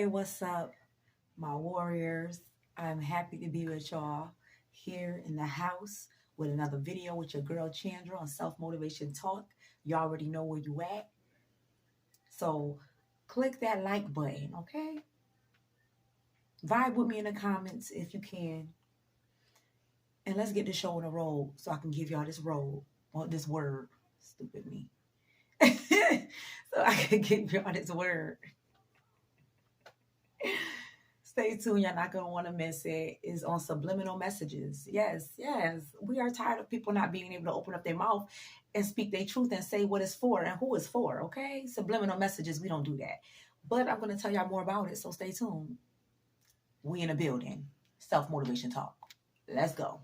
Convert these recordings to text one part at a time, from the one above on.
Hey, what's up, my warriors? I'm happy to be with y'all here in the house with another video with your girl Chandra on Self Motivation Talk. You already know where you at. So click that like button, okay? Vibe with me in the comments if you can. And let's get the show on the road so I can give y'all this road, or this word. Stupid me. So I can give y'all this word. Stay tuned. You're not going to want to miss it. It's on Subliminal Messages. Yes, yes. We are tired of people not being able to open up their mouth and speak their truth and say what it's for and who it's for, okay? Subliminal Messages, we don't do that. But I'm going to tell y'all more about it, so stay tuned. We in a building. Self-motivation talk. Let's go.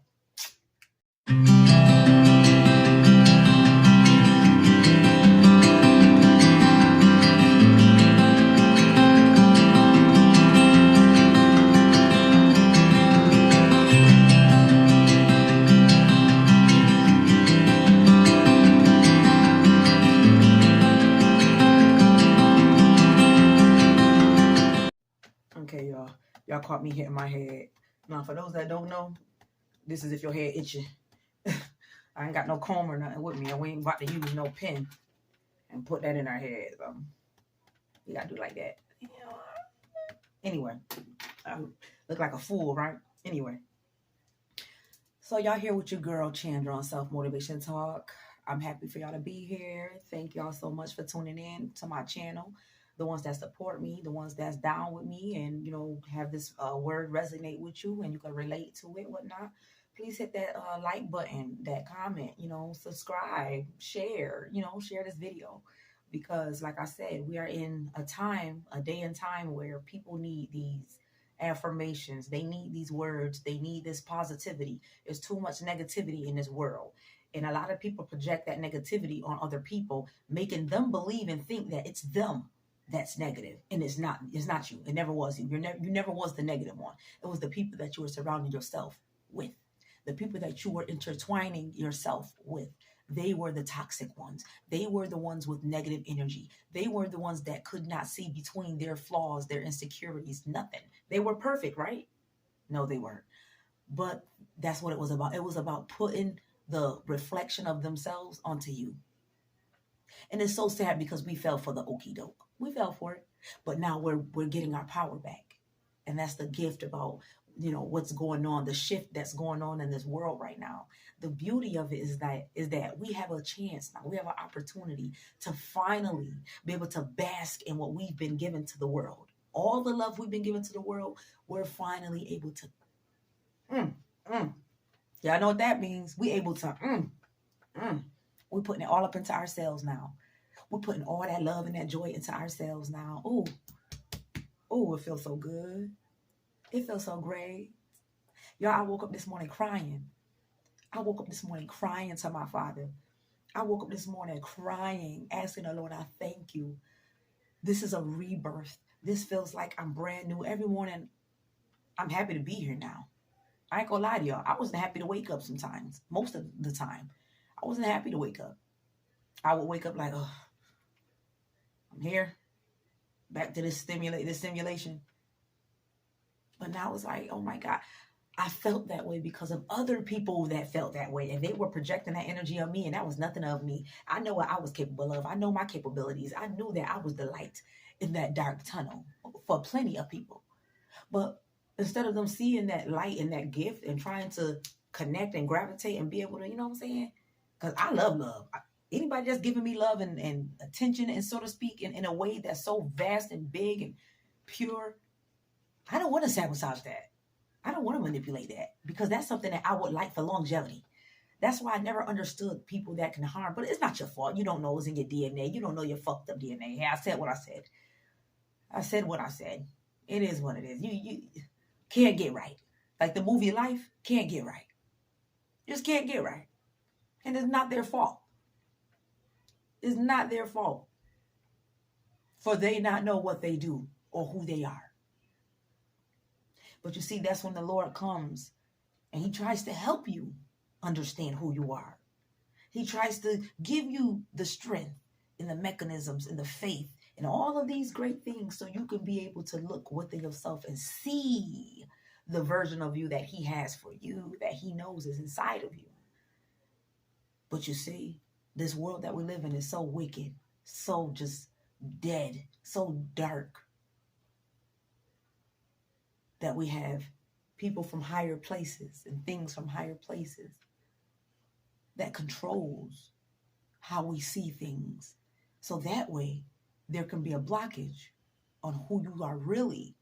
Okay, y'all. Y'all caught me hitting my head. Now, for those that don't know, this is if your head itching. I ain't got no comb or nothing with me. And we ain't about to use no pen and put that in our head. You gotta do like that. Anyway, I look like a fool, right? Anyway. So y'all here with your girl Chandra on Self Motivation Talk. I'm happy for y'all to be here. Thank y'all so much for tuning in to my channel. The ones that support me, the ones that's down with me and, have this word resonate with you and you can relate to it, whatnot. Please hit that like button, that comment, subscribe, share, share this video. Because like I said, we are in a day and time where people need these affirmations. They need these words. They need this positivity. There's too much negativity in this world. And a lot of people project that negativity on other people, making them believe and think that it's them that's negative. And it's not you. It never was you. You never was the negative one. It was the people that you were surrounding yourself with. The people that you were intertwining yourself with. They were the toxic ones. They were the ones with negative energy. They were the ones that could not see between their flaws, their insecurities, nothing. They were perfect, right? No, they weren't. But that's what it was about. It was about putting the reflection of themselves onto you. And it's so sad because we fell for the okie doke. We fell for it. But now we're getting our power back. And that's the gift about, what's going on, the shift that's going on in this world right now. The beauty of it is that we have a chance now. We have an opportunity to finally be able to bask in what we've been given to the world. All the love we've been given to the world, we're finally able to Y'all know what that means. We able to We're putting it all up into ourselves now. We're putting all that love and that joy into ourselves now. Oh, it feels so good. It feels so great. Y'all, I woke up this morning crying. I woke up this morning crying to my Father. I woke up this morning crying, asking the Lord, I thank you. This is a rebirth. This feels like I'm brand new. Every morning, I'm happy to be here now. I ain't gonna lie to y'all. I wasn't happy to wake up sometimes. Most of the time. I wasn't happy to wake up. I would wake up like, oh, I'm here. Back to this stimulation. But now it's like, oh my God. I felt that way because of other people that felt that way. And they were projecting that energy on me. And that was nothing of me. I know what I was capable of. I know my capabilities. I knew that I was the light in that dark tunnel for plenty of people. But instead of them seeing that light and that gift and trying to connect and gravitate and be able to, you know what I'm saying? Because I love love. Anybody that's giving me love and attention and so to speak in a way that's so vast and big and pure, I don't want to sabotage that. I don't want to manipulate that because that's something that I would like for longevity. That's why I never understood people that can harm. But it's not your fault. You don't know it's in your DNA. You don't know your fucked up DNA. Hey, I said what I said. I said what I said. It is what it is. You can't get right. Like the movie Life, can't get right. Just can't get right. And it's not their fault. It's not their fault. For they not know what they do or who they are. But you see, that's when the Lord comes and he tries to help you understand who you are. He tries to give you the strength and the mechanisms and the faith and all of these great things so you can be able to look within yourself and see the version of you that he has for you, that he knows is inside of you. But you see, this world that we live in is so wicked, so just dead, so dark, that we have people from higher places and things from higher places that controls how we see things. So that way, there can be a blockage on who you are really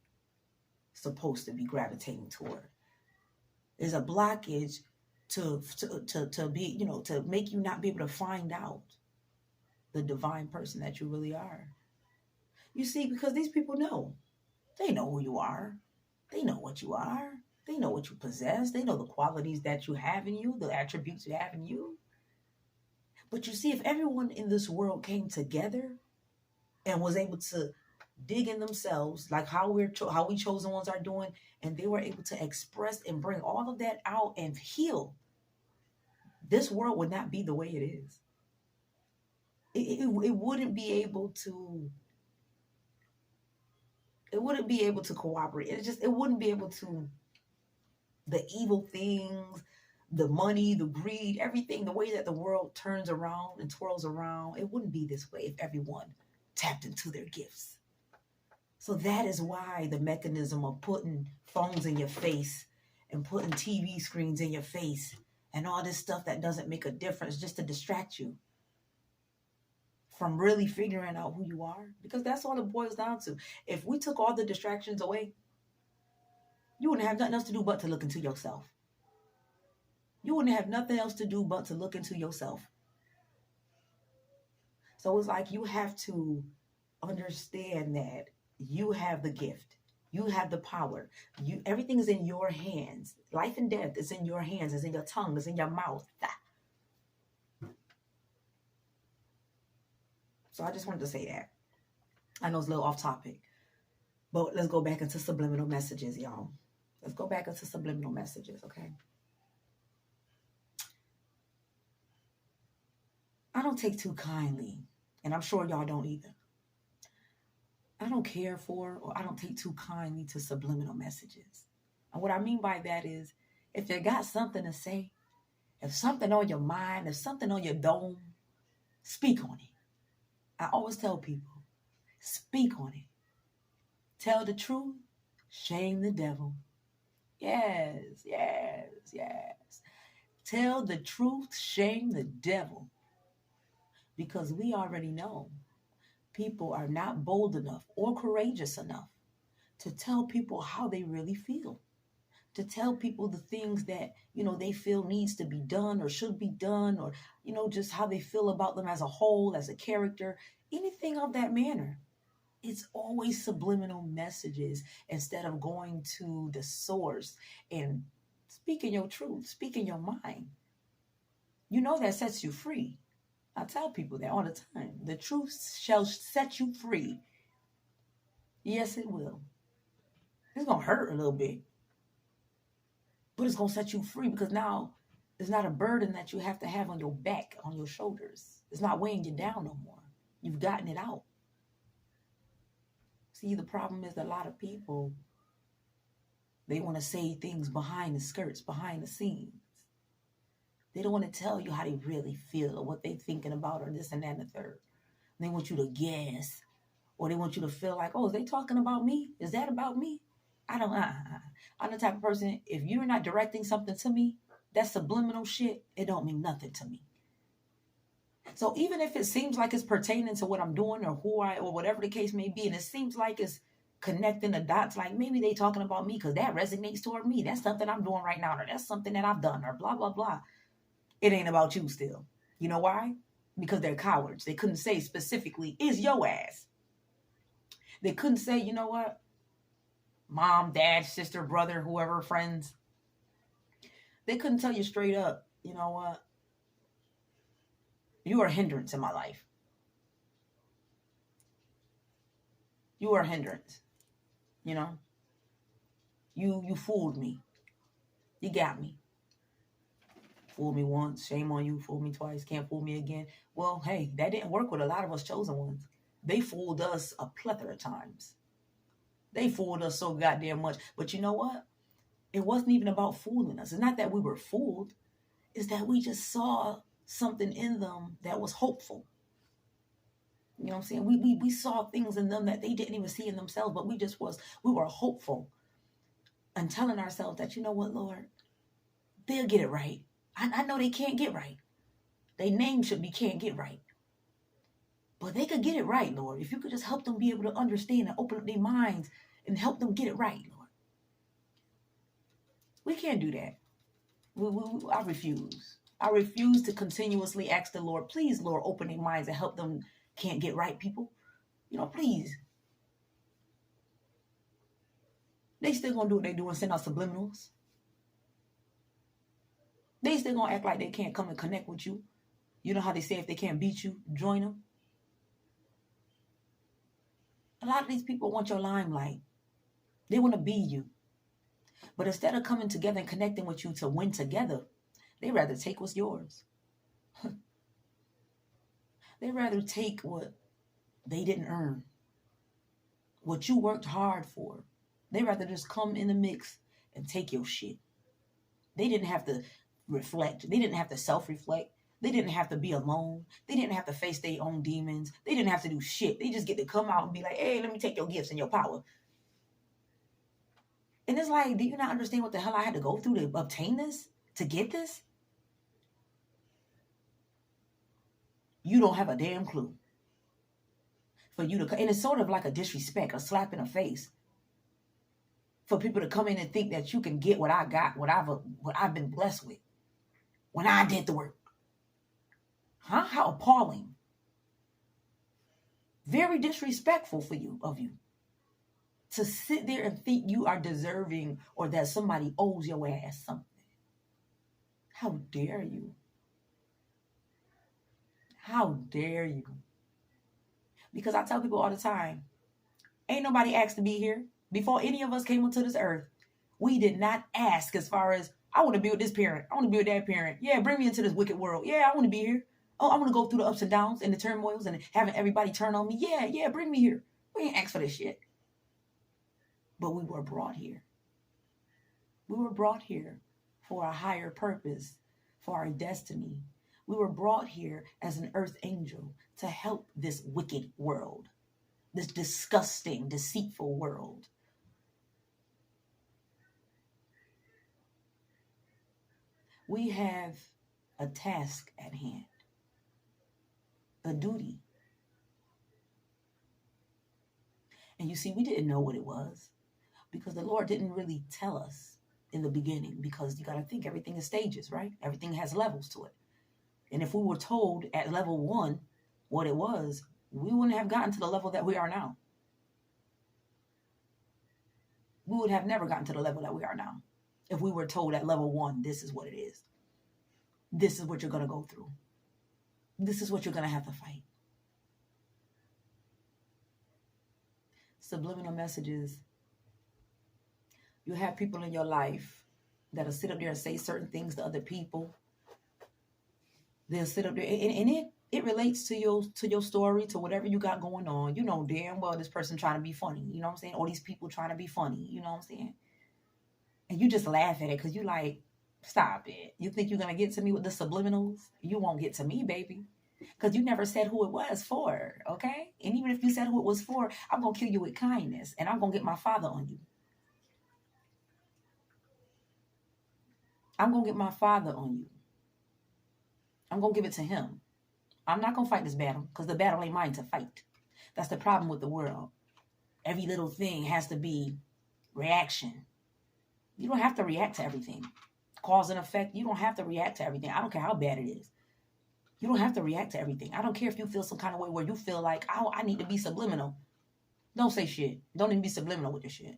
supposed to be gravitating toward. There's a blockage to be, to make you not be able to find out the divine person that you really are. You see, because these people know. They know who you are. They know what you are. They know what you possess. They know the qualities that you have in you, the attributes you have in you. But you see, if everyone in this world came together and was able to dig in themselves, like how we chosen ones are doing, and they were able to express and bring all of that out and heal, this world would not be the way it is. It wouldn't be able to. It wouldn't be able to cooperate. It wouldn't be able to. The evil things, the money, the greed, everything, the way that the world turns around and twirls around, it wouldn't be this way if everyone tapped into their gifts. So that is why the mechanism of putting phones in your face and putting TV screens in your face and all this stuff that doesn't make a difference just to distract you from really figuring out who you are, because that's all it boils down to. If we took all the distractions away, you wouldn't have nothing else to do but to look into yourself. You wouldn't have nothing else to do but to look into yourself. So it's like you have to understand that you have the gift. You have the power. Everything is in your hands. Life and death is in your hands. It's in your tongue. It's in your mouth. So I just wanted to say that. I know it's a little off topic, but let's go back into subliminal messages, y'all. Let's go back into subliminal messages, okay? I don't take too kindly, and I'm sure y'all don't either. I don't care for, or I don't take too kindly to subliminal messages. And what I mean by that is, if you got something to say, if something on your mind, if something on your dome, speak on it. I always tell people, speak on it. Tell the truth, shame the devil. Yes, yes, yes. Tell the truth, shame the devil. Because we already know people are not bold enough or courageous enough to tell people how they really feel. To tell people the things that, they feel needs to be done or should be done, or, just how they feel about them as a whole, as a character, anything of that manner. It's always subliminal messages instead of going to the source and speaking your truth, speaking your mind. That sets you free. I tell people that all the time. The truth shall set you free. Yes, it will. It's going to hurt a little bit, but it's going to set you free, because now it's not a burden that you have to have on your back, on your shoulders. It's not weighing you down no more. You've gotten it out. See, the problem is that a lot of people, they want to say things behind the skirts, behind the scenes. They don't want to tell you how they really feel or what they're thinking about or this and that and the third. They want you to guess, or they want you to feel like, oh, is they talking about me? Is that about me? I'm the type of person, if you're not directing something to me, that subliminal shit, it don't mean nothing to me. So even if it seems like it's pertaining to what I'm doing or or whatever the case may be, and it seems like it's connecting the dots, like maybe they talking about me because that resonates toward me. That's something I'm doing right now, or that's something that I've done, or blah, blah, blah. It ain't about you still. You know why? Because they're cowards. They couldn't say specifically, it's your ass. They couldn't say, you know what? Mom, dad, sister, brother, whoever, friends. They couldn't tell you straight up, you know what? You are a hindrance in my life. You are a hindrance. You fooled me. You got me. Fooled me once, shame on you. Fooled me twice, can't fool me again. Well, hey, that didn't work with a lot of us chosen ones. They fooled us a plethora of times. They fooled us so goddamn much. But you know what? It wasn't even about fooling us. It's not that we were fooled. It's that we just saw something in them that was hopeful. You know what I'm saying? We saw things in them that they didn't even see in themselves, but we were hopeful and telling ourselves that, you know what, Lord, they'll get it right. I know they can't get right. Their name should be can't get right. But they could get it right, Lord. If you could just help them be able to understand and open up their minds and help them get it right, Lord. We can't do that. I refuse. I refuse to continuously ask the Lord, please, Lord, open their minds and help them can't get right, people. You know, please. They still gonna do what they do and send out subliminals. They still gonna act like they can't come and connect with you. You know how they say if they can't beat you, join them? A lot of these people want your limelight. They want to be you. But instead of coming together and connecting with you to win together, they rather take what's yours. They rather take what they didn't earn, what you worked hard for. They rather just come in the mix and take your shit. They didn't have to reflect. They didn't have to self-reflect. They didn't have to be alone. They didn't have to face their own demons. They didn't have to do shit. They just get to come out and be like, hey, let me take your gifts and your power. And it's like, do you not understand what the hell I had to go through to obtain this? To get this? You don't have a damn clue. For you to, and it's sort of like a disrespect, a slap in the face. For people to come in and think that you can get what I got, what I've been blessed with. When I did the work. Huh? How appalling. Very disrespectful of you. To sit there and think you are deserving or that somebody owes your ass something. How dare you? How dare you? Because I tell people all the time, ain't nobody asked to be here. Before any of us came onto this earth, we did not ask as far as, I want to be with this parent. I want to be with that parent. Yeah, bring me into this wicked world. Yeah, I want to be here. Oh, I want to go through the ups and downs and the turmoils and having everybody turn on me. Yeah, bring me here. We ain't asked for this shit. But we were brought here. We were brought here for a higher purpose, for our destiny. We were brought here as an earth angel to help this wicked world, this disgusting, deceitful world. We have a task at hand, a duty. And you see, we didn't know what it was because the Lord didn't really tell us in the beginning, because you got to think everything is stages, right? Everything has levels to it. And if we were told at level 1 what it was, we wouldn't have gotten to the level that we are now. We would have never gotten to the level that we are now. If we were told at level 1, this is what it is. This is what you're going to go through. This is what you're going to have to fight. Subliminal messages. You have people in your life that'll sit up there and say certain things to other people. They'll sit up there and it relates to your story, to whatever you got going on. You know damn well this person trying to be funny. You know what I'm saying? Or these people trying to be funny. You know what I'm saying? And you just laugh at it because you like, stop it. You think you're going to get to me with the subliminals? You won't get to me, baby. Because you never said who it was for, okay? And even if you said who it was for, I'm going to kill you with kindness. And I'm going to get my Father on you. I'm going to get my Father on you. I'm going to give it to him. I'm not going to fight this battle because the battle ain't mine to fight. That's the problem with the world. Every little thing has to be reaction. You don't have to react to everything. Cause and effect, you don't have to react to everything. I don't care how bad it is. You don't have to react to everything. I don't care if you feel some kind of way where you feel like, oh, I need to be subliminal. Don't say shit. Don't even be subliminal with your shit.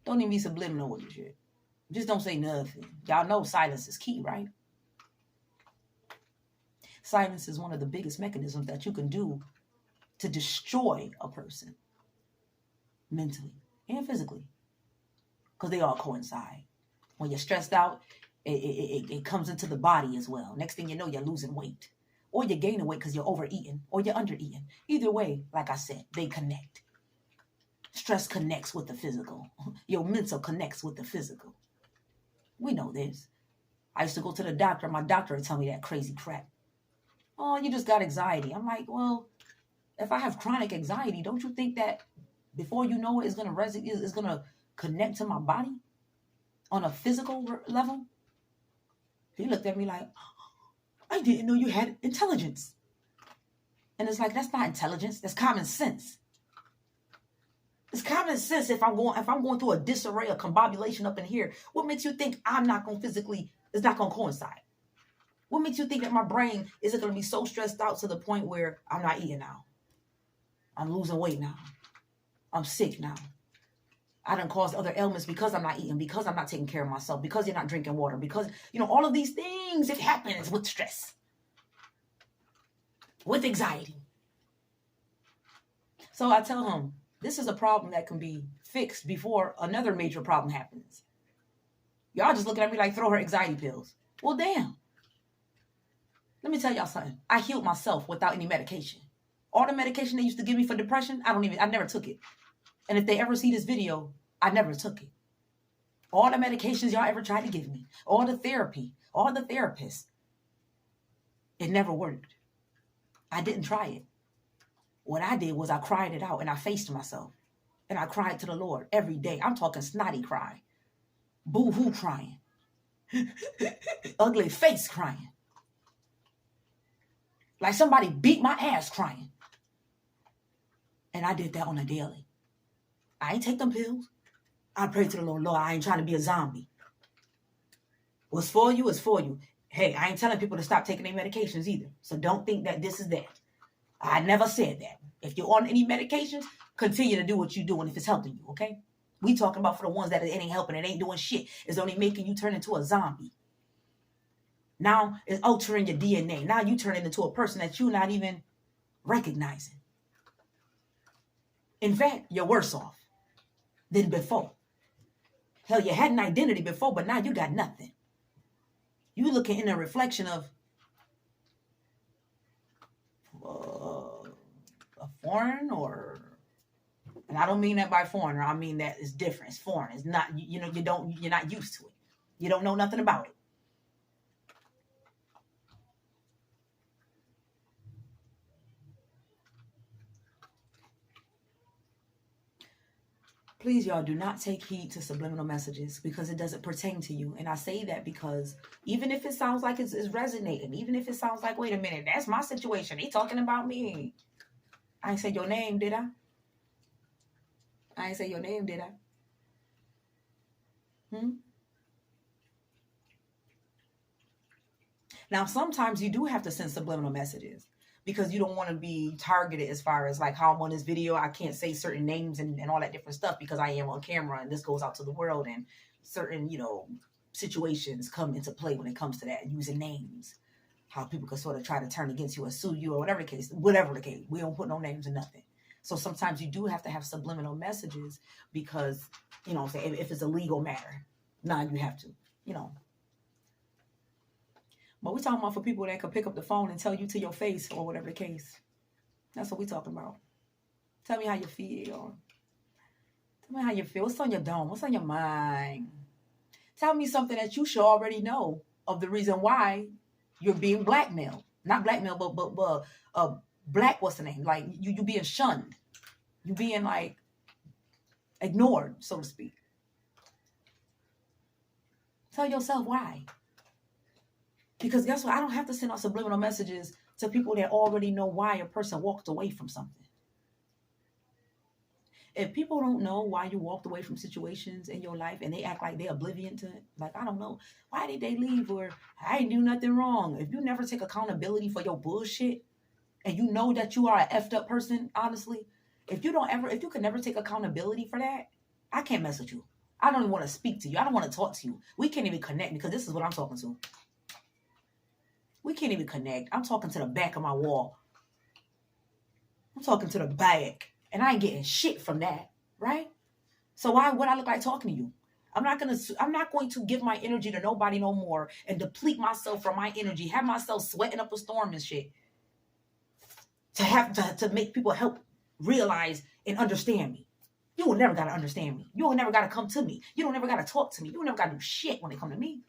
Don't even be subliminal with your shit. Just don't say nothing. Y'all know silence is key, right? Silence is one of the biggest mechanisms that you can do to destroy a person mentally and physically, because they all coincide. When you're stressed out, it comes into the body as well. Next thing you know, you're losing weight. or you're gaining weight because you're overeating or you're undereating. Either way, like I said, they connect. Stress connects with the physical. Your mental connects with the physical. We know this. I used to go to the doctor. My doctor would tell me that crazy crap. Oh, you just got anxiety. I'm like, well, if I have chronic anxiety, don't you think that before you know it, it's gonna connect to my body on a physical level? He looked at me like, I didn't know you had intelligence. And it's like, that's not intelligence. That's common sense. It's common sense. If I'm going through a disarray, a combobulation up in here, what makes you think I'm not going to it's not going to coincide? What makes you think that my brain isn't going to be so stressed out to the point where I'm not eating now? I'm losing weight now. I'm sick now. I done caused other ailments because I'm not eating, because I'm not taking care of myself, because you're not drinking water, because, all of these things, it happens with stress, with anxiety. So I tell him, this is a problem that can be fixed before another major problem happens. Y'all just looking at me like, throw her anxiety pills. Well, damn. Let me tell y'all something. I healed myself without any medication. All the medication they used to give me for depression, I never took it. And if they ever see this video, I never took it. All the medications y'all ever tried to give me, all the therapy, all the therapists, it never worked. I didn't try it. What I did was I cried it out and I faced myself. And I cried to the Lord every day. I'm talking snotty cry. Boo-hoo crying. Ugly face crying. Like somebody beat my ass crying. And I did that on a daily. I ain't take them pills. I prayed to the Lord, I ain't trying to be a zombie. What's for you is for you. Hey, I ain't telling people to stop taking their medications either. So don't think that this is that. I never said that. If you're on any medications, continue to do what you're doing if it's helping you, okay? We talking about for the ones that it ain't helping, it ain't doing shit. It's only making you turn into a zombie. Now it's altering your DNA. Now you turning into a person that you're not even recognizing. In fact, you're worse off than before. Hell, you had an identity before, but now you got nothing. You looking in a reflection of a foreign, or, and I don't mean that by foreigner. I mean that it's different. It's foreign. It's not, you're not used to it. You don't know nothing about it. Please, y'all, do not take heed to subliminal messages because it doesn't pertain to you. And I say that because even if it sounds like it's resonating, even if it sounds like, wait a minute, that's my situation. They talking about me. I ain't say your name, did I? I ain't say your name, did I? Now, sometimes you do have to send subliminal messages because you don't want to be targeted as far as like how I'm on this video. I can't say certain names and all that different stuff because I am on camera and this goes out to the world, and certain, situations come into play when it comes to that, using names, how people can sort of try to turn against you or sue you or whatever the case. We don't put no names or nothing. So sometimes you do have to have subliminal messages because, if it's a legal matter, now you have to, But we're talking about for people that could pick up the phone and tell you to your face or whatever the case. That's what we're talking about. Tell me how you feel. Tell me how you feel. What's on your dome? What's on your mind? Tell me something that you should already know of the reason why you're being blackmailed. Not blackmailed, but black, what's the name? Like you being shunned. You being like ignored, so to speak. Tell yourself why. Because guess what? I don't have to send out subliminal messages to people that already know why a person walked away from something. If people don't know why you walked away from situations in your life and they act like they're oblivion to it, like, I don't know, why did they leave? Or I didn't do nothing wrong. If you never take accountability for your bullshit and you know that you are an effed up person, honestly, if you could never take accountability for that, I can't mess with you. I don't even want to speak to you. I don't want to talk to you. We can't even connect because this is what I'm talking to. We can't even connect. I'm talking to the back of my wall. I'm talking to the back. And I ain't getting shit from that, right? So why would I look like talking to you? I'm not going to give my energy to nobody no more and deplete myself from my energy, have myself sweating up a storm and shit to make people help realize and understand me. You will never got to understand me. You will never got to come to me. You don't never got to talk to me. You will never got to do shit when they come to me.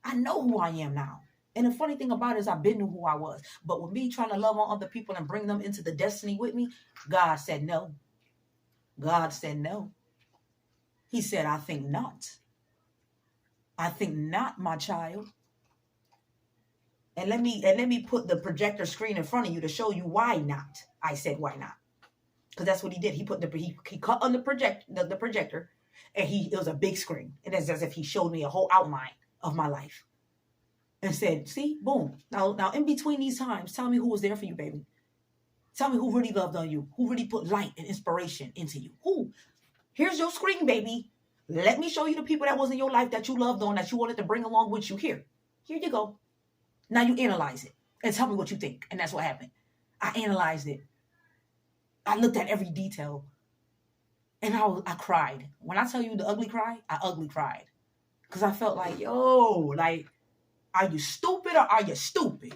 I know who I am now. And the funny thing about it is I've been knew who I was. But with me trying to love on other people and bring them into the destiny with me, God said no. God said no. He said, I think not. I think not, my child. And let me put the projector screen in front of you to show you why not. I said why not. Because that's what he did. He put he cut on the projector, and it was a big screen. And it's as if he showed me a whole outline of my life. And said, see, boom. Now in between these times, tell me who was there for you, baby. Tell me who really loved on you, who really put light and inspiration into you. Who? Here's your screen, baby. Let me show you the people that was in your life that you loved on, that you wanted to bring along with you. Here you go. Now you analyze it and tell me what you think. And that's what happened. I analyzed it. I looked at every detail. And I cried. When I tell you the ugly cry, I ugly cried. Because I felt like, are you stupid or are you stupid?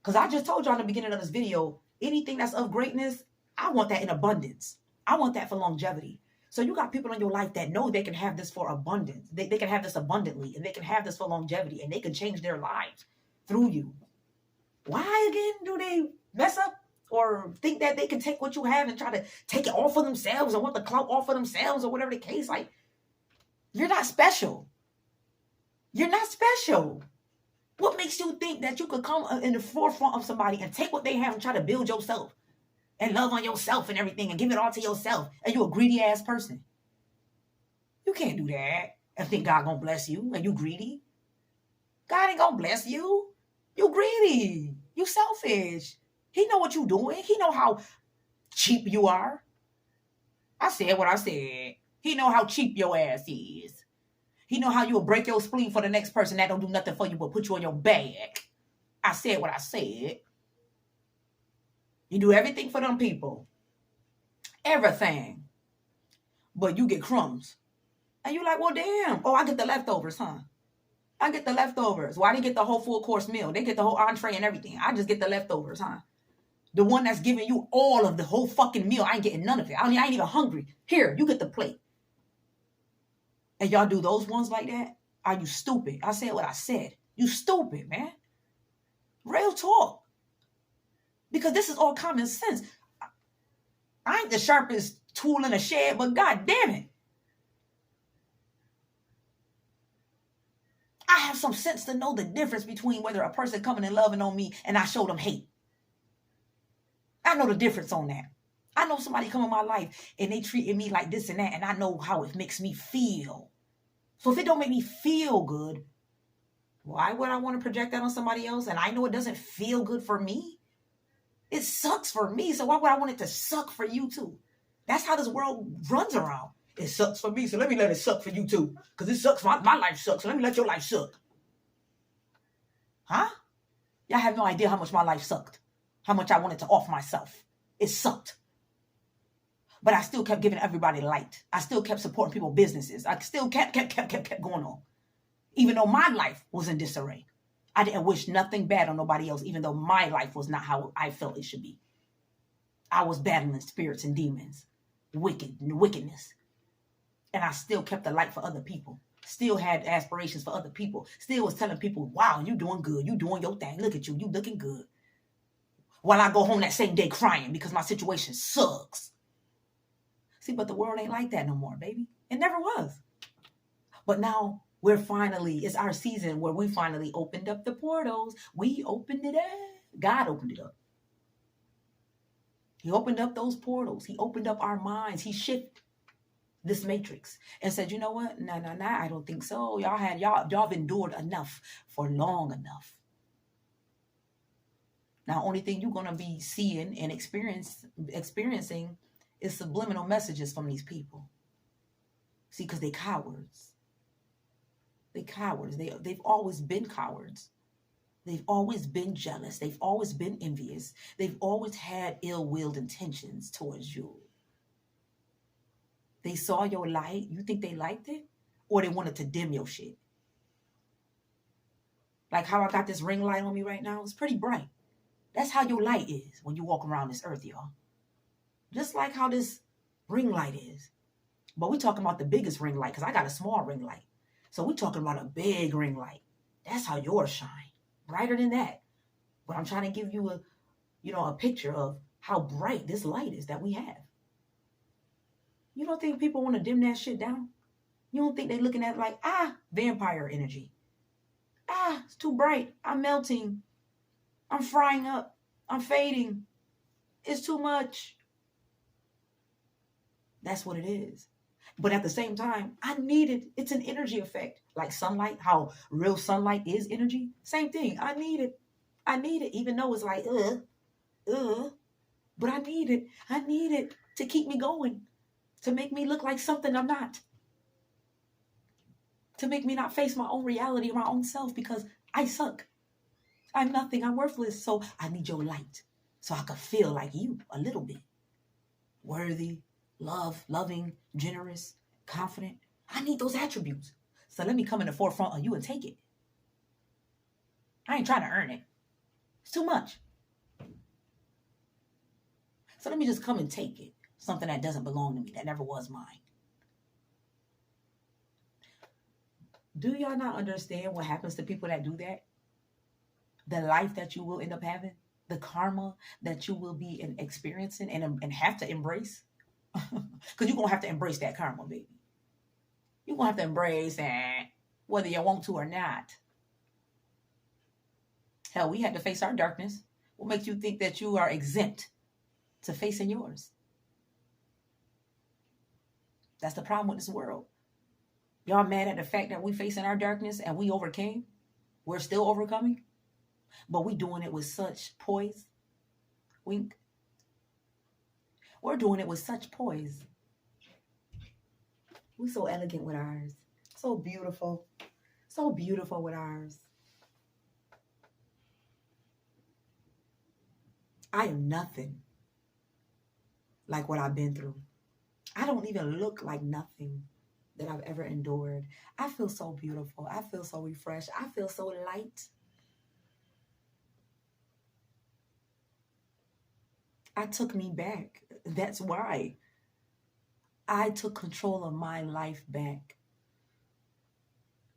Because I just told you in the beginning of this video, anything that's of greatness, I want that in abundance. I want that for longevity. So you got people in your life that know they can have this for abundance. They can have this abundantly, and they can have this for longevity, and they can change their lives through you. Why again do they mess up or think that they can take what you have and try to take it all for themselves or want the clout all for themselves or whatever the case? Like, you're not special. You're not special. What makes you think that you could come in the forefront of somebody and take what they have and try to build yourself and love on yourself and everything and give it all to yourself? And you a greedy ass person. You can't do that and think God gonna bless you and you greedy. God ain't gonna bless you. You greedy. You selfish. He know what you doing. He know how cheap you are. I said what I said. He know how cheap your ass is. He know how you will break your spleen for the next person that don't do nothing for you but put you on your back. I said what I said. You do everything for them people. Everything. But you get crumbs. And you're like, well, damn. Oh, I get the leftovers, huh? I get the leftovers. Well, I didn't get the whole full course meal. They get the whole entree and everything. I just get the leftovers, huh? The one that's giving you all of the whole fucking meal. I ain't getting none of it. I ain't even hungry. Here, you get the plate. And y'all do those ones like that? Are you stupid? I said what I said. You stupid, man. Real talk. Because this is all common sense. I ain't the sharpest tool in the shed, but god damn it. I have some sense to know the difference between whether a person coming and loving on me and I show them hate. I know the difference on that. I know somebody come in my life and they treated me like this and that, and I know how it makes me feel. So if it don't make me feel good, why would I want to project that on somebody else? And I know it doesn't feel good for me. It sucks for me. So why would I want it to suck for you too? That's how this world runs around. It sucks for me, so let me let it suck for you too. Because it sucks. My life sucks, so let me let your life suck. Huh? Y'all have no idea how much my life sucked. How much I wanted to off myself. It sucked. But I still kept giving everybody light. I still kept supporting people's businesses. I still kept going on. Even though my life was in disarray. I didn't wish nothing bad on nobody else, even though my life was not how I felt it should be. I was battling spirits and demons. Wickedness. And I still kept the light for other people. Still had aspirations for other people. Still was telling people, wow, you doing good. You doing your thing. Look at you. You looking good. While I go home that same day crying because my situation sucks. See, but the world ain't like that no more, baby. It never was. But now it's our season where we finally opened up the portals. We opened it up. God opened it up. He opened up those portals. He opened up our minds. He shifted this matrix and said, you know what? Nah, I don't think so. Y'all have endured enough for long enough. Now, only thing you're going to be seeing and experiencing is subliminal messages from these people. See, because they cowards. They cowards. They've always been cowards. They've always been jealous. They've always been envious. They've always had ill-willed intentions towards you. They saw your light. You think they liked it? Or they wanted to dim your shit? Like how I got this ring light on me right now. It's pretty bright. That's how your light is when you walk around this earth, y'all. Just like how this ring light is. But we talking about the biggest ring light because I got a small ring light. So we talking about a big ring light. That's how yours shine. Brighter than that. But I'm trying to give you a picture of how bright this light is that we have. You don't think people want to dim that shit down? You don't think they looking at it like, vampire energy. It's too bright. I'm melting. I'm frying up. I'm fading. It's too much. That's what it is. But at the same time, I need it. It's an energy effect. Like sunlight, how real sunlight is energy. Same thing. I need it. I need it. Even though it's like, but I need it. I need it to keep me going. To make me look like something I'm not. To make me not face my own reality, my own self, because I suck. I'm nothing. I'm worthless. So I need your light. So I can feel like you a little bit. Worthy, loving, generous, confident. I need those attributes. So let me come in the forefront of you and take it. I ain't trying to earn it. It's too much. So let me just come and take it. Something that doesn't belong to me, that never was mine. Do y'all not understand what happens to people that do that? The life that you will end up having? The karma that you will be experiencing and have to embrace? Because you're going to have to embrace that karma, baby. You're going to have to embrace that, whether you want to or not. Hell, we had to face our darkness. What makes you think that you are exempt to facing yours? That's the problem with this world. Y'all mad at the fact that we facing our darkness and we overcame? We're still overcoming? But we doing it with such poise. Wink. We're doing it with such poise. We're so elegant with ours. So beautiful. So beautiful with ours. I am nothing like what I've been through. I don't even look like nothing that I've ever endured. I feel so beautiful. I feel so refreshed. I feel so light. I took me back. That's why. I took control of my life back.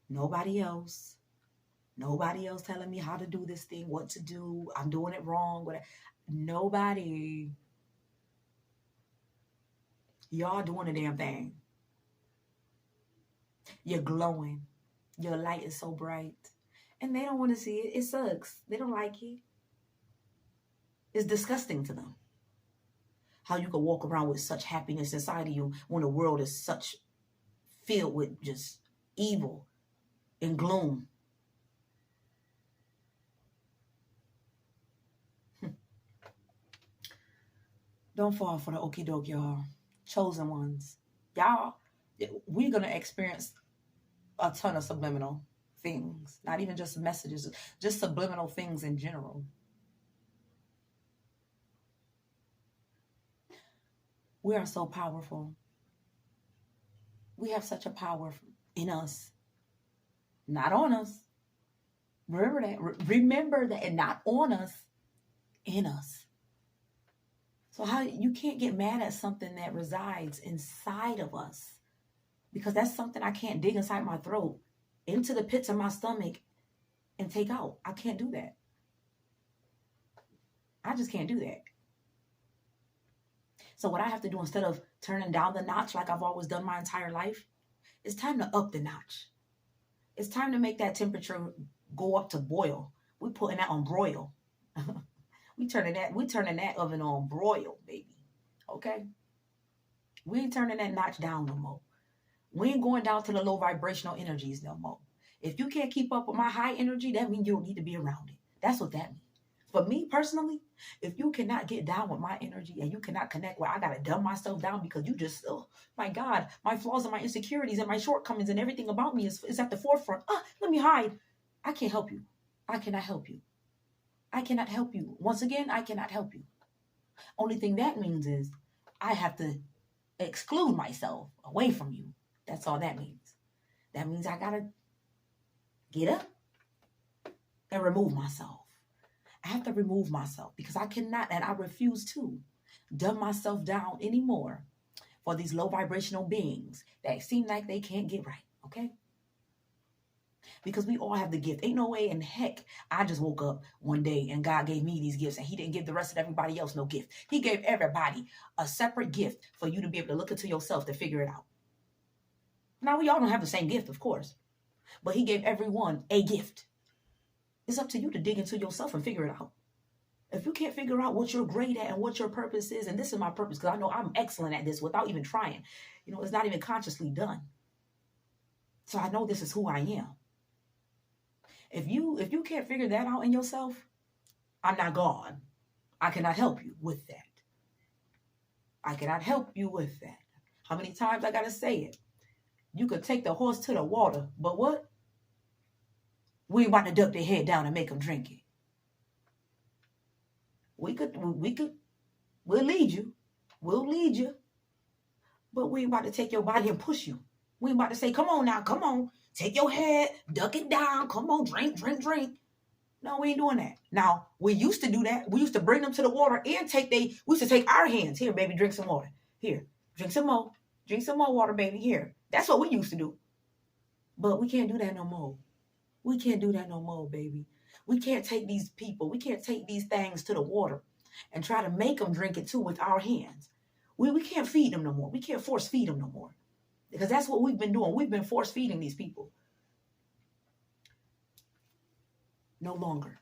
Nobody else. Nobody else telling me how to do this thing, what to do. I'm doing it wrong. Nobody. Y'all doing the damn thing. You're glowing. Your light is so bright. And they don't want to see it. It sucks. They don't like it. It's disgusting to them. How you can walk around with such happiness inside of you when the world is such filled with just evil and gloom. Don't fall for the okie doke, y'all. Chosen ones. Y'all, we're going to experience a ton of subliminal things. Not even just messages, just subliminal things in general. We are so powerful. We have such a power in us. Not on us. Remember that. Remember that. And not on us. In us. So how you can't get mad at something that resides inside of us. Because that's something I can't dig inside my throat, into the pits of my stomach, and take out. I can't do that. I just can't do that. So what I have to do, instead of turning down the notch like I've always done my entire life, it's time to up the notch. It's time to make that temperature go up to boil. We're putting that on broil. we turning that oven on broil, baby. Okay? We ain't turning that notch down no more. We ain't going down to the low vibrational energies no more. If you can't keep up with my high energy, that means you don't need to be around it. That's what that means. For me personally, if you cannot get down with my energy and you cannot connect where I got to dumb myself down because you just, oh my God, my flaws and my insecurities and my shortcomings and everything about me is at the forefront. Let me hide. I can't help you. I cannot help you. I cannot help you. Once again, I cannot help you. Only thing that means is I have to exclude myself away from you. That's all that means. That means I got to get up and remove myself. I have to remove myself because I cannot and I refuse to dumb myself down anymore for these low vibrational beings that seem like they can't get right, okay? Because we all have the gift. Ain't no way in heck I just woke up one day and God gave me these gifts and he didn't give the rest of everybody else no gift. He gave everybody a separate gift for you to be able to look into yourself to figure it out. Now, we all don't have the same gift, of course, but he gave everyone a gift. It's up to you to dig into yourself and figure it out. If you can't figure out what you're great at and what your purpose is, and this is my purpose because I know I'm excellent at this without even trying. You know, it's not even consciously done. So I know this is who I am. If you can't figure that out in yourself, I'm not God. I cannot help you with that. I cannot help you with that. How many times I got to say it? You could take the horse to the water, but what? We ain't about to duck their head down and make them drink it. We'll lead you. We'll lead you. But we ain't about to take your body and push you. We ain't about to say, come on now, come on. Take your head, duck it down. Come on, drink. No, we ain't doing that. Now, we used to do that. We used to bring them to the water and we used to take our hands. Here, baby, drink some water. Here, drink some more. Drink some more water, baby. Here. That's what we used to do. But we can't do that no more. We can't do that no more, baby. We can't take these people. We can't take these things to the water and try to make them drink it too with our hands. We can't feed them no more. We can't force feed them no more. Because that's what we've been doing. We've been force feeding these people. No longer.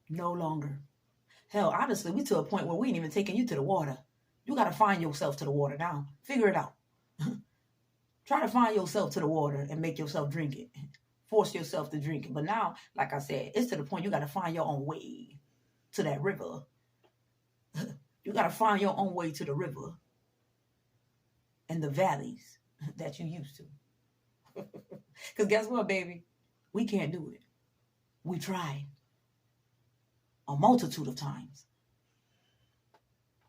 No longer. Hell, honestly, we to a point where we ain't even taking you to the water. You got to find yourself to the water now. Figure it out. Try to find yourself to the water and make yourself drink it. Force yourself to drink it. But now, like I said, it's to the point you got to find your own way to that river. You got to find your own way to the river and the valleys that you used to. Because guess what, baby? We can't do it. We tried a multitude of times.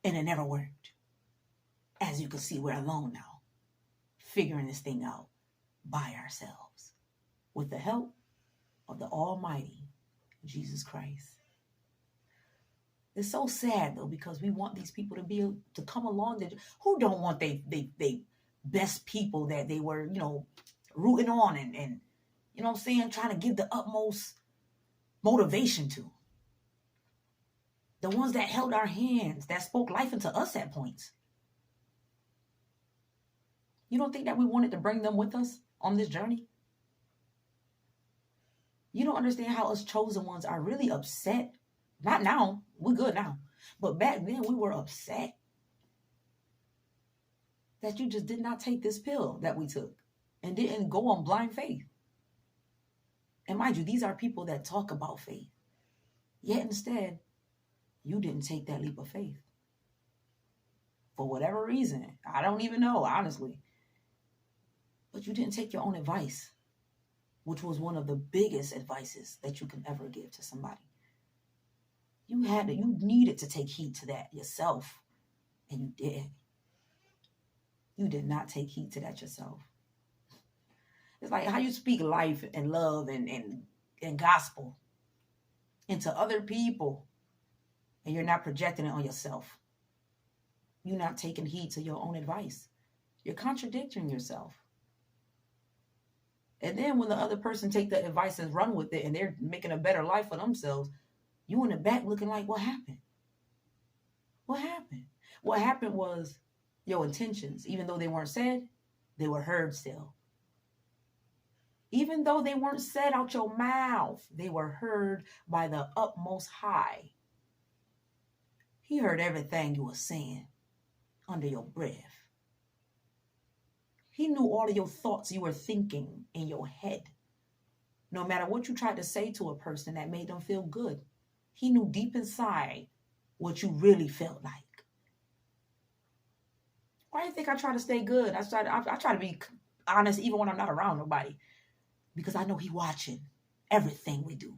And it never worked. As you can see, we're alone now. Figuring this thing out by ourselves. With the help of the Almighty Jesus Christ. It's so sad though, because we want these people to come along. Who don't want they best people that they were, rooting on and you know what I'm saying, trying to give the utmost motivation to. The ones that held our hands, that spoke life into us at points. You don't think that we wanted to bring them with us on this journey? You don't understand how us chosen ones are really upset. Not now. We're good now. But back then we were upset that you just did not take this pill that we took and didn't go on blind faith. And mind you, these are people that talk about faith. Yet instead, you didn't take that leap of faith. For whatever reason. I don't even know, honestly. But you didn't take your own advice, which was one of the biggest advices that you can ever give to somebody. You needed to take heed to that yourself, and you did. You did not take heed to that yourself. It's like how you speak life and love and gospel into other people, and you're not projecting it on yourself. You're not taking heed to your own advice. You're contradicting yourself. And then when the other person take the advice and run with it and they're making a better life for themselves, you in the back looking like, what happened? What happened? What happened was your intentions, even though they weren't said, they were heard still. Even though they weren't said out your mouth, they were heard by the utmost high. He heard everything you were saying under your breath. He knew all of your thoughts you were thinking in your head. No matter what you tried to say to a person that made them feel good, he knew deep inside what you really felt like. Why do you think I try to stay good? I try to be honest even when I'm not around nobody. Because I know he watching everything we do.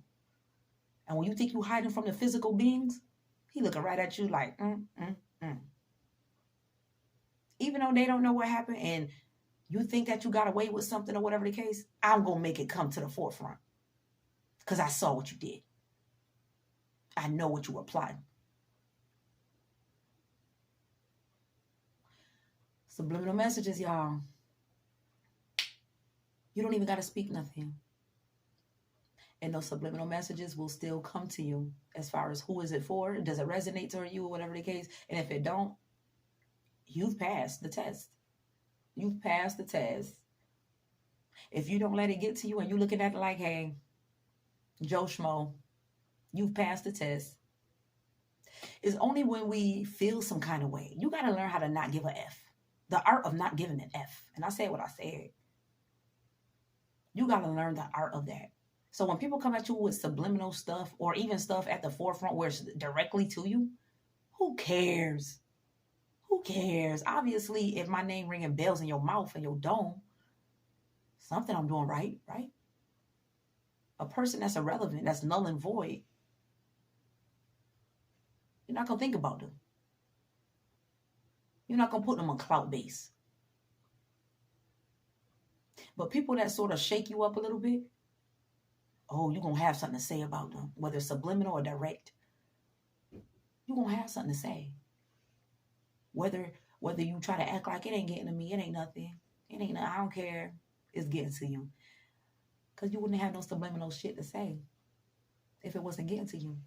And when you think you hiding from the physical beings, he looking right at you like, Even though they don't know what happened and you think that you got away with something or whatever the case, I'm going to make it come to the forefront. Because I saw what you did. I know what you were plotting. Subliminal messages, y'all. You don't even got to speak nothing. And those subliminal messages will still come to you as far as who is it for? Does it resonate to you or whatever the case? And if it don't, you've passed the test. You've passed the test. If you don't let it get to you and you're looking at it like, hey, Joe Schmo, you've passed the test. It's only when we feel some kind of way. You got to learn how to not give a F. The art of not giving an F. And I said what I said. You got to learn the art of that. So when people come at you with subliminal stuff or even stuff at the forefront where it's directly to you, who cares? Who cares? Obviously, if my name ringing bells in your mouth and your dome, something I'm doing right? A person that's irrelevant, that's null and void, you're not going to think about them. You're not going to put them on clout base. But people that sort of shake you up a little bit, oh, you're going to have something to say about them, whether it's subliminal or direct. You're going to have something to say. Whether you try to act like it ain't getting to me, it ain't nothing. It ain't nothing. I don't care. It's getting to you. Because you wouldn't have no subliminal shit to say if it wasn't getting to you.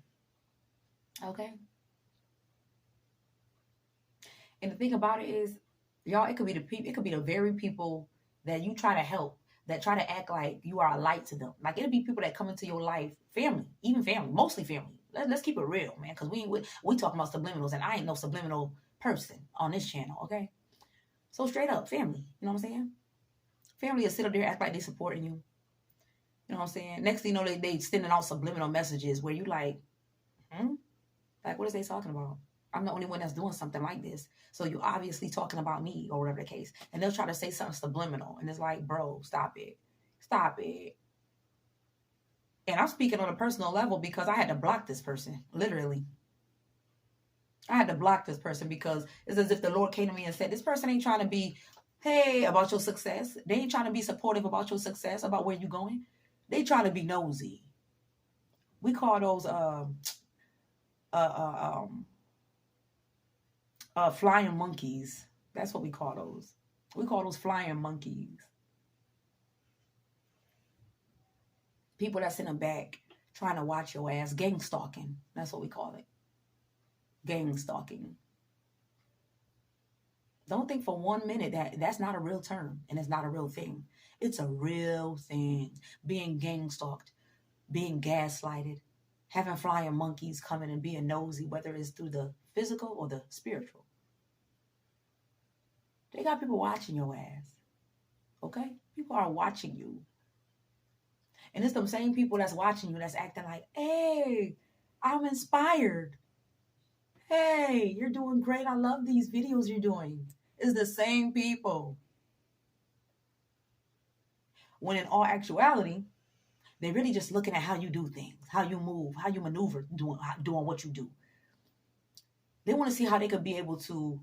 Okay? And the thing about it is, y'all, it could be the very people that you try to help, that try to act like you are a light to them. Like, it'll be people that come into your life, family, even family, mostly family. Let's keep it real, man, because we talking about subliminals, and I ain't no subliminal person on this channel, okay? So straight up, family, you know what I'm saying? Family will sit up there, act like they supporting you. You know what I'm saying? Next thing you know, they sending out subliminal messages where you like, like, what is they talking about? I'm the only one that's doing something like this. So you obviously talking about me or whatever the case. And they'll try to say something subliminal. And it's like, bro, stop it. Stop it. And I'm speaking on a personal level because I had to block this person, literally. I had to block this person because it's as if the Lord came to me and said, this person ain't trying to be, hey, about your success. They ain't trying to be supportive about your success, about where you're going. They trying to be nosy. We call those flying monkeys. That's what we call those. We call those flying monkeys. People that's in the back trying to watch your ass. Gang stalking. That's what we call it. Gang stalking. Don't think for 1 minute that that's not a real term and it's not a real thing. It's a real thing. Being gang stalked, being gaslighted, having flying monkeys coming and being nosy, whether it's through the physical or the spiritual. They got people watching your ass. Okay? People are watching you. And it's them same people that's watching you that's acting like, hey, I'm inspired. Hey, you're doing great. I love these videos you're doing. It's the same people. When in all actuality, they're really just looking at how you do things, how you move, how you maneuver, doing what you do. They want to see how they could be able to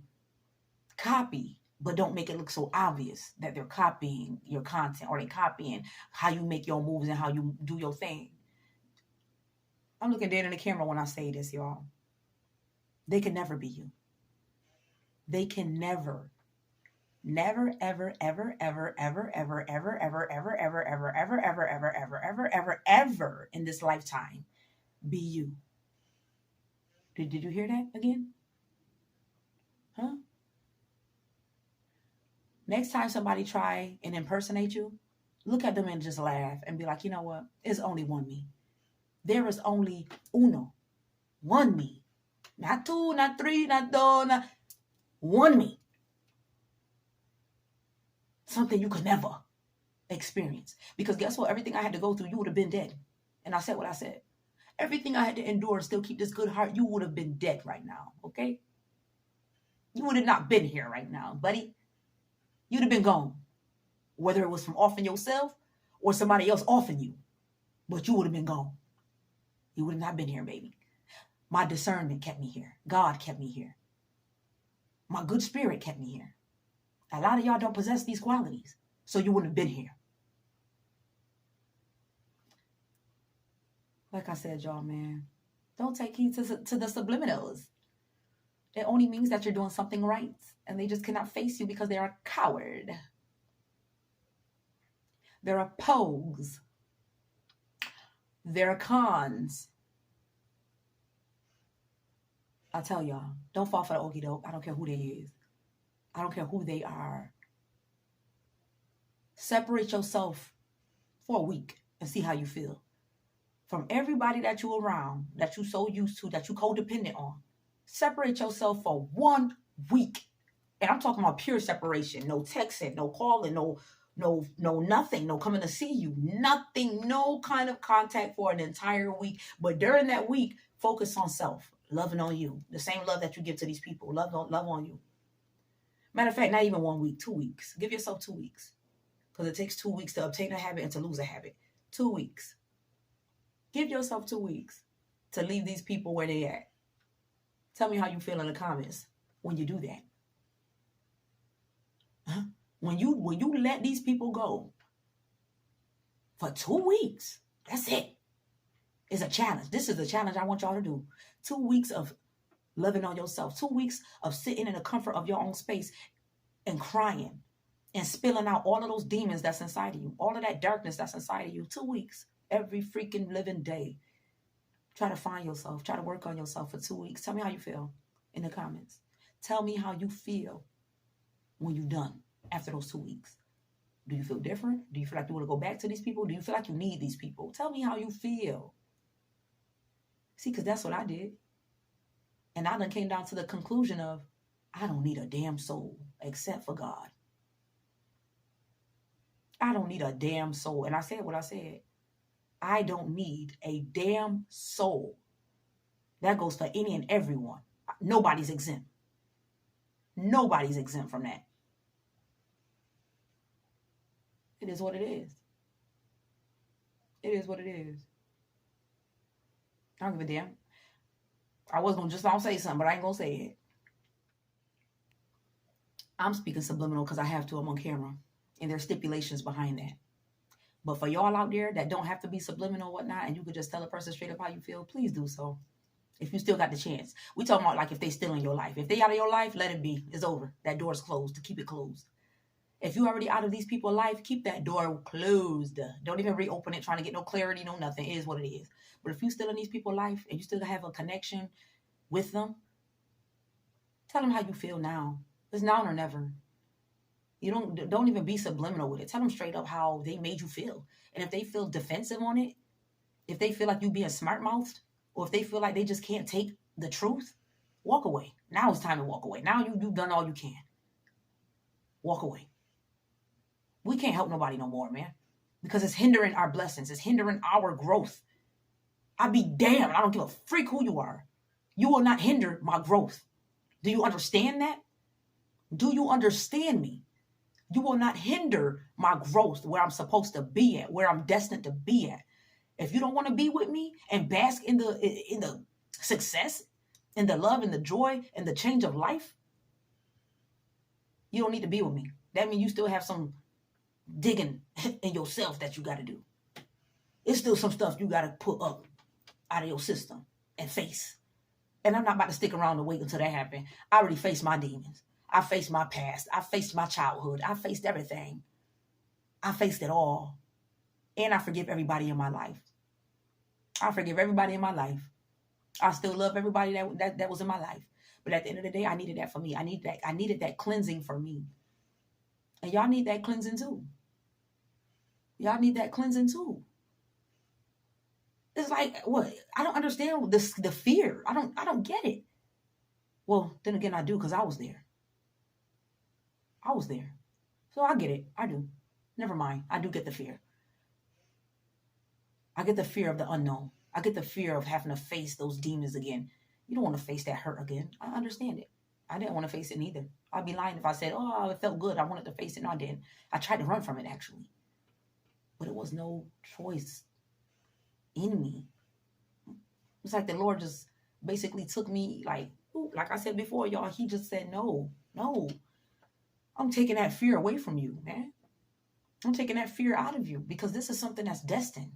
copy, but don't make it look so obvious that they're copying your content or they're copying how you make your moves and how you do your thing. I'm looking dead in the camera when I say this, y'all. They can never be you. They can never, ever, ever, ever, ever, ever, ever, ever, ever, ever, ever, ever, ever, ever, ever, ever, ever, ever, ever in this lifetime be you. Did you hear that again? Huh? Next time somebody try and impersonate you, look at them and just laugh and be like, you know what? It's only one me. There is only uno, one me. Not two, not three, not two, not one me. Something you could never experience. Because guess what? Everything I had to go through, you would have been dead. And I said what I said. Everything I had to endure and still keep this good heart, you would have been dead right now. Okay? You would have not been here right now, buddy. You'd have been gone. Whether it was from offing yourself or somebody else offing you. But you would have been gone. You would have not been here, baby. My discernment kept me here. God kept me here. My good spirit kept me here. A lot of y'all don't possess these qualities, so you wouldn't have been here. Like I said, y'all, man, don't take heed to the subliminals. It only means that you're doing something right, and they just cannot face you because they're a coward. They're a pogues. They're cons. I tell y'all, don't fall for the okie doke. I don't care who they is. I don't care who they are. Separate yourself for a week and see how you feel. From everybody that you're around, that you're so used to, that you're codependent on. Separate yourself for 1 week. And I'm talking about pure separation. No texting, no calling, no nothing, no coming to see you. Nothing, no kind of contact for an entire week. But during that week, focus on self. Loving on you. The same love that you give to these people. Love on you. Matter of fact, not even 1 week, 2 weeks. Give yourself 2 weeks. Because it takes 2 weeks to obtain a habit and to lose a habit. 2 weeks. Give yourself 2 weeks to leave these people where they at. Tell me how you feel in the comments when you do that. Huh? When you let these people go for 2 weeks, that's it. It's a challenge. This is a challenge I want y'all to do. 2 weeks of loving on yourself. 2 weeks of sitting in the comfort of your own space and crying and spilling out all of those demons that's inside of you. All of that darkness that's inside of you. 2 weeks. Every freaking living day. Try to find yourself. Try to work on yourself for 2 weeks. Tell me how you feel in the comments. Tell me how you feel when you're done after those 2 weeks. Do you feel different? Do you feel like you want to go back to these people? Do you feel like you need these people? Tell me how you feel. See, because that's what I did. And I then came down to the conclusion of, I don't need a damn soul except for God. I don't need a damn soul. And I said what I said. I don't need a damn soul. That goes for any and everyone. Nobody's exempt. Nobody's exempt from that. It is what it is. It is what it is. I don't give a damn. I was going to just don't say something, but I ain't going to say it. I'm speaking subliminal because I have to. I'm on camera. And there's stipulations behind that. But for y'all out there that don't have to be subliminal or whatnot, and you could just tell a person straight up how you feel, please do so. If you still got the chance. We talking about like if they still in your life. If they out of your life, let it be. It's over. That door's closed. To keep it closed. If you already out of these people's life, keep that door closed. Don't even reopen it trying to get no clarity, no nothing. It is what it is. But if you still in these people's life and you still have a connection with them, tell them how you feel now. It's now or never. You don't even be subliminal with it. Tell them straight up how they made you feel. And if they feel defensive on it, if they feel like you being smart-mouthed, or if they feel like they just can't take the truth, walk away. Now it's time to walk away. Now you've done all you can. Walk away. We can't help nobody no more, man. Because it's hindering our blessings. It's hindering our growth. I'd be damned. I don't give a freak who you are. You will not hinder my growth. Do you understand that? Do you understand me? You will not hinder my growth where I'm supposed to be at, where I'm destined to be at. If you don't want to be with me and bask in the success, in the love, and the joy, and the change of life, you don't need to be with me. That means you still have some digging in yourself that you got to do. It's still some stuff you got to put up out of your system and face. And I'm not about to stick around to wait until that happens. I already faced my demons. I faced my past. I faced my childhood. I faced everything. I faced it all. And I forgive everybody in my life. I forgive everybody in my life. I still love everybody that was in my life. But at the end of the day, I needed that for me. I needed that cleansing for me. And y'all need that cleansing too. Y'all need that cleansing too. It's like, what? I don't understand the fear. I don't get it. Well, then again, I do, because I was there. I was there. So I get it. I do. Never mind. I do get the fear. I get the fear of the unknown. I get the fear of having to face those demons again. You don't want to face that hurt again. I understand it. I didn't want to face it neither. I'd be lying if I said, oh, it felt good. I wanted to face it. No, I didn't. I tried to run from it, actually. But it was no choice in me. It's like the Lord just basically took me, like I said before, y'all, he just said, no. I'm taking that fear away from you, man. I'm taking that fear out of you because this is something that's destined.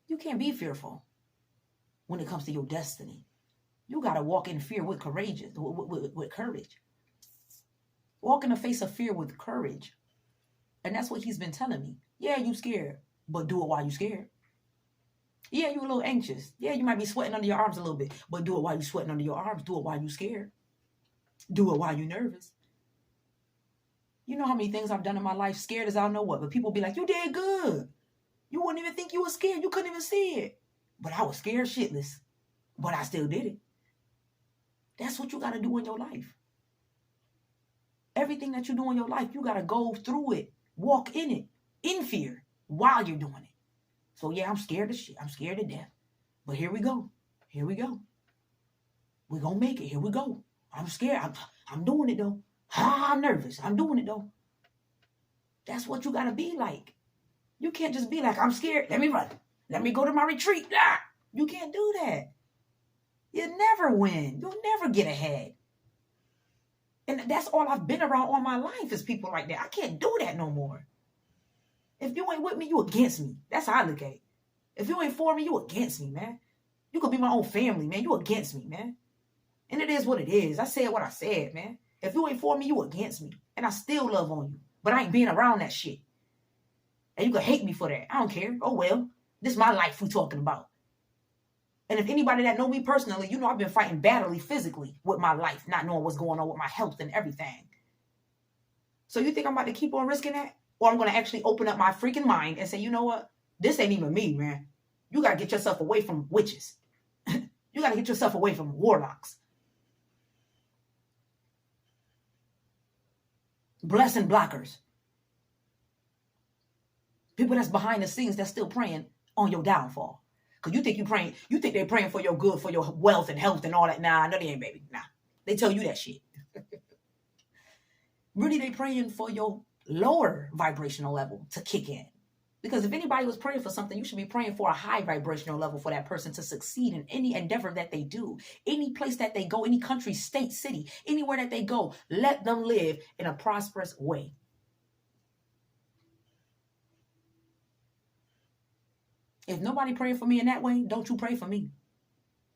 You can't be fearful when it comes to your destiny. You got to walk in fear with courage. Walk in the face of fear with courage. And that's what he's been telling me. Yeah, you scared, but do it while you scared. Yeah, you a little anxious. Yeah, you might be sweating under your arms a little bit, but do it while you sweating under your arms. Do it while you scared. Do it while you nervous. You know how many things I've done in my life scared as I don't know what, but people be like, you did good. You wouldn't even think you were scared. You couldn't even see it. But I was scared shitless, but I still did it. That's what you got to do in your life. Everything that you do in your life, you got to go through it, walk in it, in fear, while you're doing it. So yeah, I'm scared of shit. I'm scared to death. But here we go. Here we go. We're going to make it. Here we go. I'm scared. I'm doing it though. I'm nervous. I'm doing it though. That's what you got to be like. You can't just be like, I'm scared. Let me run. Let me go to my retreat. Ah! You can't do that. You'll never win. You'll never get ahead. And that's all I've been around all my life is people like that. I can't do that no more. If you ain't with me, you against me. That's how I look at it. If you ain't for me, you against me, man. You could be my own family, man. You against me, man. And it is what it is. I said what I said, man. If you ain't for me, you against me. And I still love on you. But I ain't being around that shit. And you can hate me for that. I don't care. Oh, well. This is my life we talking about. And if anybody that know me personally, you know I've been fighting battling physically with my life, not knowing what's going on with my health and everything. So you think I'm about to keep on risking that? Or I'm going to actually open up my freaking mind and say, you know what? This ain't even me, man. You got to get yourself away from witches. You got to get yourself away from warlocks. Blessing blockers. People that's behind the scenes that's still praying on your downfall. Because you think they're praying for your good, for your wealth and health and all that. Nah, no, they ain't, baby. Nah. They tell you that shit. Really, they praying for your lower vibrational level to kick in. Because if anybody was praying for something, you should be praying for a high vibrational level for that person to succeed in any endeavor that they do. Any place that they go, any country, state, city, anywhere that they go, let them live in a prosperous way. If nobody praying for me in that way, don't you pray for me.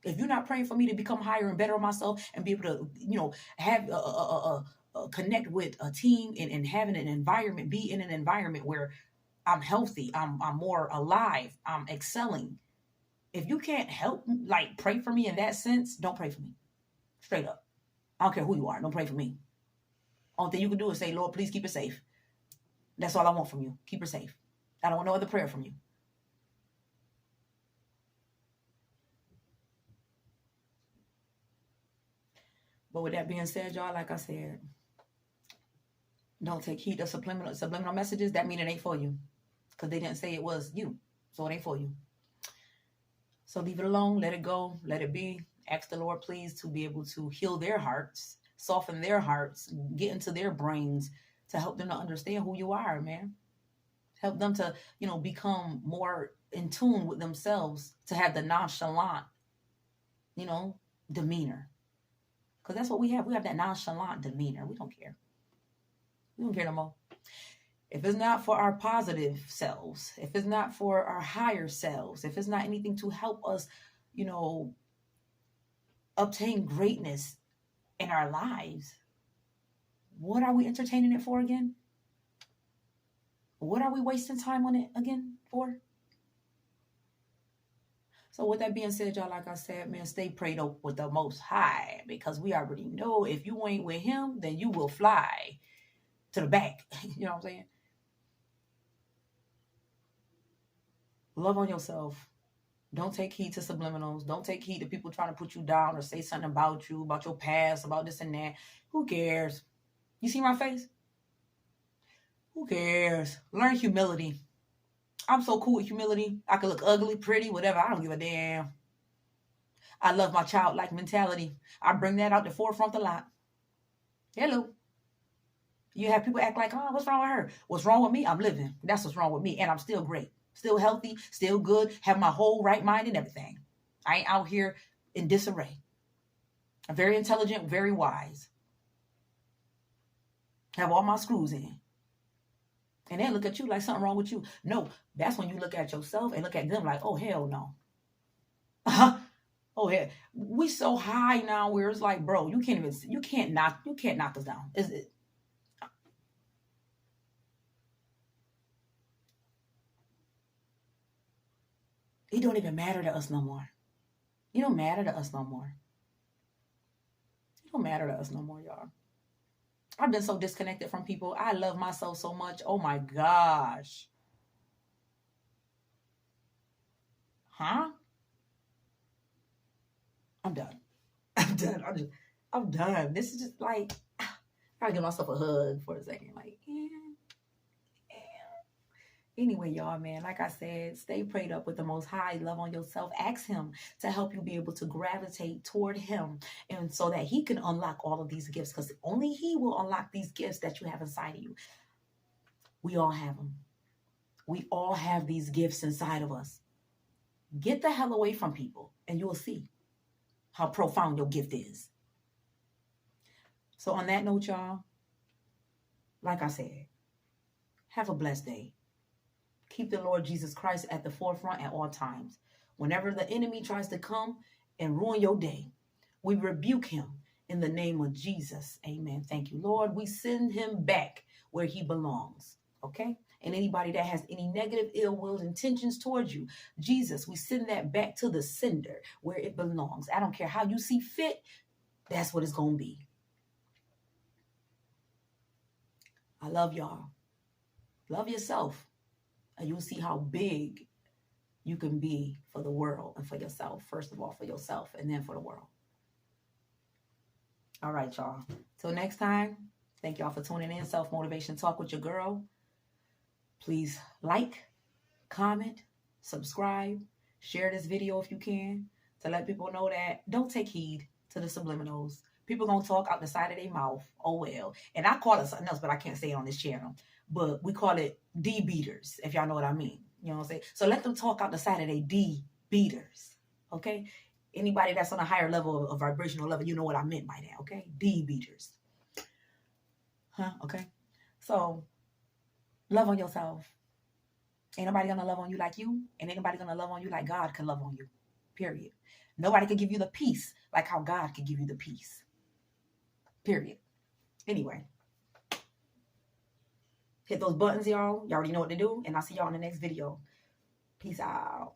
If you're not praying for me to become higher and better myself and be able to, have connect with a team and having an environment, be in an environment where I'm healthy, I'm more alive, I'm excelling. If you can't help, pray for me in that sense, don't pray for me. Straight up. I don't care who you are. Don't pray for me. Only thing you can do is say, Lord, please keep her safe. That's all I want from you. Keep her safe. I don't want no other prayer from you. But with that being said, y'all, like I said, don't take heed to subliminal messages. That mean it ain't for you. Because they didn't say it was you. So it ain't for you. So leave it alone. Let it go. Let it be. Ask the Lord, please, to be able to heal their hearts, soften their hearts, get into their brains to help them to understand who you are, man. Help them to, become more in tune with themselves, to have the nonchalant, demeanor. Because that's what we have. We have that nonchalant demeanor. We don't care. We don't care no more. If it's not for our positive selves, if it's not for our higher selves, if it's not anything to help us, obtain greatness in our lives, what are we entertaining it for again? What are we wasting time on it again for? So with that being said, y'all, like I said, man, stay prayed up with the Most High, because we already know if you ain't with him, then you will fly to the back. You know what I'm saying? Love on yourself. Don't take heed to subliminals. Don't take heed to people trying to put you down or say something about you, about your past, about this and that. Who cares? You see my face? Who cares? Learn humility. I'm so cool with humility. I can look ugly, pretty, whatever. I don't give a damn. I love my childlike mentality. I bring that out the forefront a lot. Hello. You have people act like, oh, what's wrong with her? What's wrong with me? I'm living. That's what's wrong with me. And I'm still great. Still healthy. Still good. Have my whole right mind and everything. I ain't out here in disarray. I'm very intelligent, very wise. Have all my screws in. And they look at you like something wrong with you. No, that's when you look at yourself and look at them like, oh, hell no. Oh, yeah. We so high now where it's like, bro, you can't knock us down. It don't even matter to us no more. It don't matter to us no more. It don't matter to us no more, y'all. I've been so disconnected from people. I love myself so much. Oh my gosh. Huh? I'm done. I'm done. I'm done. This is just like, I gotta give myself a hug for a second. Like, yeah. Anyway, y'all, man, like I said, stay prayed up with the Most High. Love on yourself. Ask him to help you be able to gravitate toward him, and so that he can unlock all of these gifts, because only he will unlock these gifts that you have inside of you. We all have them. We all have these gifts inside of us. Get the hell away from people, and you will see how profound your gift is. So on that note, y'all, like I said, have a blessed day. Keep the Lord Jesus Christ at the forefront at all times. Whenever the enemy tries to come and ruin your day, we rebuke him in the name of Jesus. Amen. Thank you, Lord. We send him back where he belongs. Okay? And anybody that has any negative, ill will intentions towards you, Jesus, we send that back to the sender where it belongs. I don't care how you see fit. That's what it's going to be. I love y'all. Love yourself. And you'll see how big you can be for the world and for yourself. First of all, for yourself, and then for the world. All right, y'all. Till next time, thank y'all for tuning in. Self-Motivation Talk with your girl. Please like, comment, subscribe, share this video if you can, to let people know that don't take heed to the subliminals. People gonna talk out the side of their mouth. Oh well. And I call it something else, but I can't say it on this channel. But we call it D-beaters, if y'all know what I mean. You know what I'm saying? So let them talk out the side of their D-beaters. Okay? Anybody that's on a higher level of vibrational level, you know what I meant by that. Okay? D-beaters. Huh? Okay? So love on yourself. Ain't nobody gonna love on you like you. And ain't nobody gonna love on you like God can love on you. Period. Nobody can give you the peace like how God can give you the peace. Period. Anyway. Hit those buttons, y'all. You already know what to do. And I'll see y'all in the next video. Peace out.